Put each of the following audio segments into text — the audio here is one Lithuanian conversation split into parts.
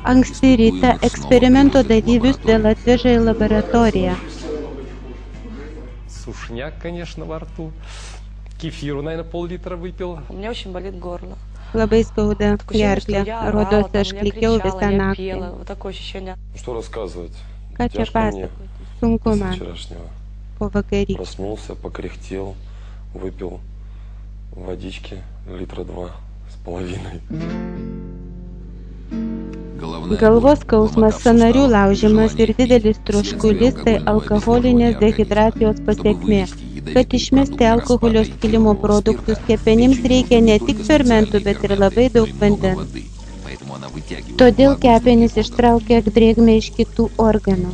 Anksti rytą eksperimento dalyvius vėl atveža į laboratoriją. Сушняк, конечно, во рту. Кефиру, наверное, пол-литра выпил. У меня очень болит горло. Labai skauda gerklę, rodos aš klykiau visą naktį. Что рассказывать? Ką čia pasakoti? Sunku man. Po vakarykščio. Проснулся, покряхтел, выпил водички литра 2,5. Galvos skausmas, sąnarių laužimas ir didelis troškulys tai alkoholinės dehidracijos pasekmė. Kad išmesti alkoholio skilimo produktus, kepenims reikia ne tik fermentų, bet ir labai daug vandens. Todėl kepenys ištraukia drėgmę iš kitų organų.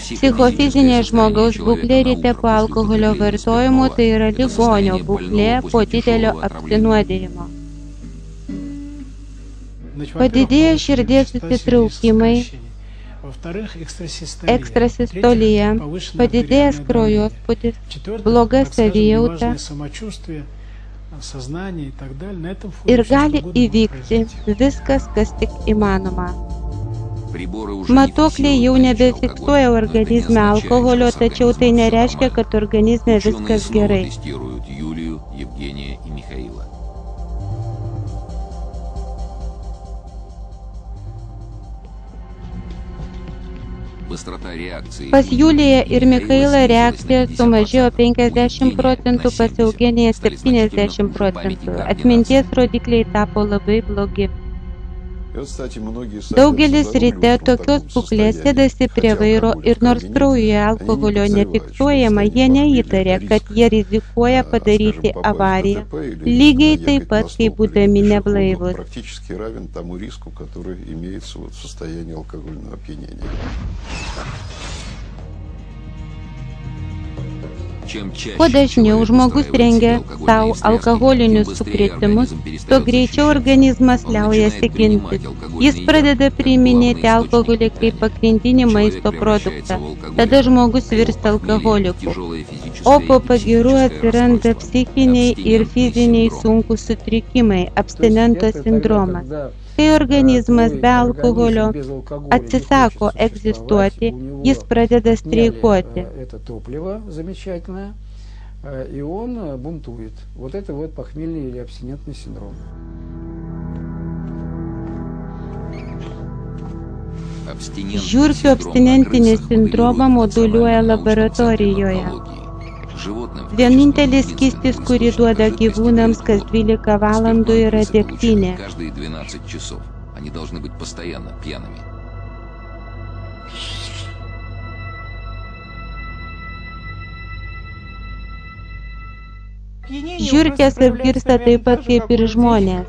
Psichofizinė žmogaus būklė ryte po alkoholio vartojimo tai yra ligonio būklė po didelio apsinuodėjimo. Padidėja širdies susitraukimai, ekstrasistolija, padidėjęs kraujospūdis, bloga savijauta ir gali įvykti viskas, kas tik įmanoma. Matuokliai jau nebefiksuoja organizme alkoholio, tačiau tai nereiškia, kad organizme viskas gerai. Pas Juliją ir Mikhailą reakcija sumažėjo 50%, pas Eugeniją 70%. Atminties rodikliai tapo labai blogi. Daugelis ryte tokios būklės sėdasi prie vairo ir nors kraujuje alkoholio nefiksuojama, jie neįtarė, kad jie rizikuoja padaryti avariją, lygiai taip pat, kaip būdami neblaivūs. Kuo dažniau žmogus rengia savo alkoholinius sukrėtimus, tuo greičiau organizmas liaujasi gintis. Jis pradeda priiminėti alkoholį kaip pagrindinį maisto produktą. Tada žmogus virsta alkoholiku. O po pagyrų atsiranda psichiniai ir fiziniai sunkūs sutrikimai, abstinento sindromas. Kai organizmas be alkoholio atsisako egzistuoti, jis pradeda streikuoti. И он бунтует. Вот это вот похмельный или абстинентный синдром. Žiurkių abstinentinį sindromą moduliuoja laboratorijoje. Vienintelis skystis, kurį duoda gyvūnams kas 12 valandų, yra degtinė. Žiurkės apgirsta taip pat kaip ir žmonės.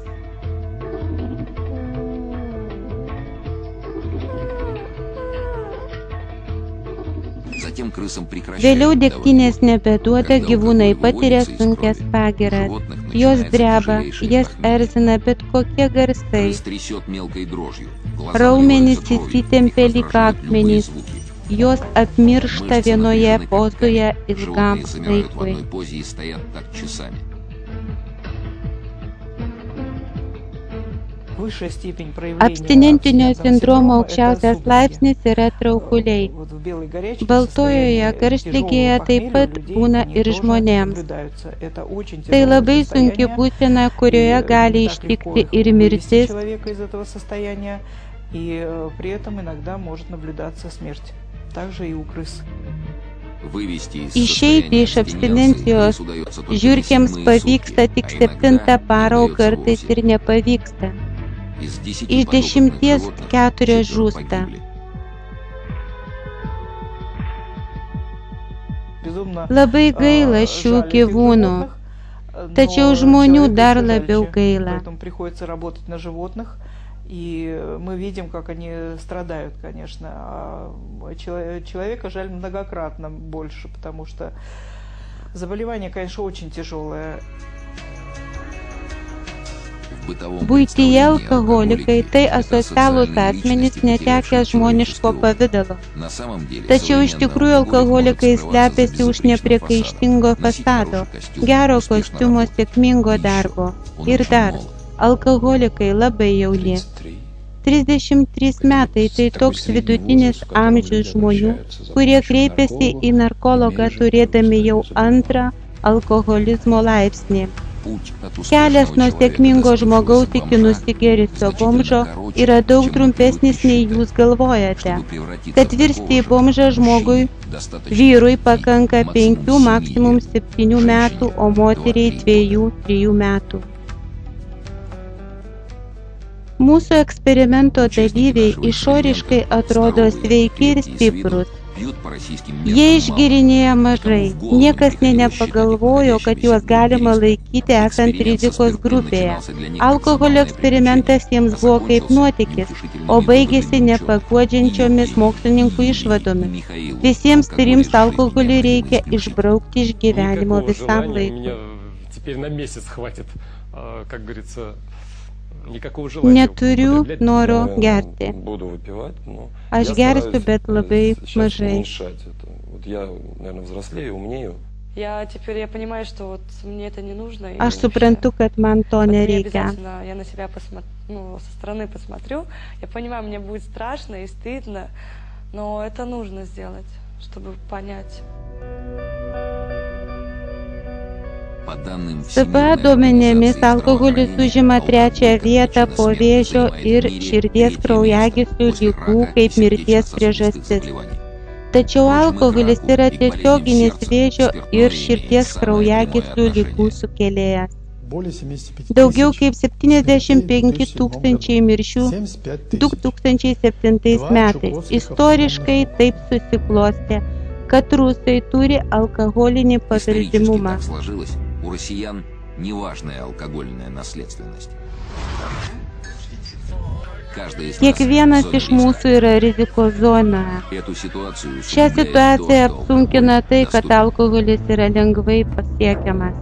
Vėliau degtinės nebeduoda, gyvūnai patiria sunkias pagyras. Jos dreba, jas erzina bet kokie garsai. Raumenys įsitempia lyg akmenys. Jos apmiršta vienoje pozoje ilgam laikui. Abstinentinio sindromo aukščiausias laipsnis yra traukuliai. Baltojoje karštligėje taip pat būna ir žmonėms. Tai labai sunki būsena, kurioje gali ištikti ir mirtis. Išeiti iš abstinencijos žiurkėms pavyksta tik 7 parą, o kartais ir nepavyksta. Iš 10 4 žūsta. Labai gaila šių gyvūnų, tačiau žmonių dar labiau gaila. И мы видим, как они страдают, конечно. А человека жаль многократно больше, потому что заболевание, конечно, очень тяжелое. Buityje alkoholikai tai asocialūs asmenys netekę žmoniško pavidalo. Tačiau iš tikrųjų alkoholikai slepiasi už nepriekaištingo fasado, gero kostiumo, sėkmingo darbo. Ir dar, Alkoholikai labai jauni. 33 metai tai toks vidutinis amžius žmonių, kurie kreipiasi į narkologą turėdami jau antrą alkoholizmo laipsnį. Kelias nuo sėkmingo žmogaus iki nusigėrusio bomžo yra daug trumpesnis nei jūs galvojate. Kad virsti į bomžą žmogui, vyrui pakanka 5, maksimum 7 metų, o moteriai 2-3 metų. Mūsų eksperimento dalyviai išoriškai atrodo sveiki ir stiprus. Jie išgėrinėja mažai. Niekas nepagalvojo, kad juos galima laikyti esant rizikos grupėje. Alkoholio eksperimentas jiems buvo kaip nuotykis, o baigėsi nepaguodžiančiomis mokslininkų išvadomis. Visiems 3 alkoholį reikia išbraukti iš gyvenimo visam laikui. Neturiu noro gerti. Aš gersiu, bet labai mažai. Aš suprantu, kad man to nereikia. SBA duomenimis alkoholis užima 3. vietą po vėžio ir širdies kraujagyslių ligų kaip mirties priežastis. Tačiau alkoholis yra tiesioginis vėžio ir širdies kraujagyslių ligų sukėlėjas. Daugiau kaip 75 000 mirčių 2007 metais. Istoriškai taip susiklostė, kad rusai turi alkoholinį paveldimumą. У россиян неважная алкогольная наследственность. Kiekvienas iš mūsų yra rizikos zonoje. Šią situaciją apsunkina tai, kad alkoholis yra lengvai pasiekiamas.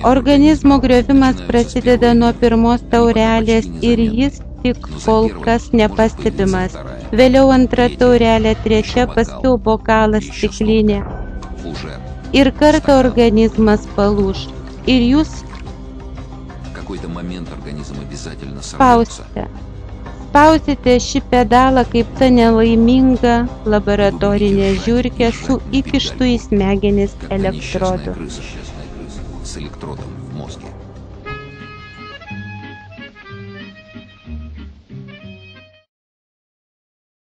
Organizmo griovimas prasideda nuo pirmos taurelės ir jis tik kol kas nepastebimas. Vėliau 2 taurelė, 3, paskiau bokalas, stiklinė. Ir kartą organizmas palūš. Ir jūs spausite. Spausite šį pedalą kaip ta nelaiminga laboratorinė žiurkė su įkištu į smegenis elektrodu.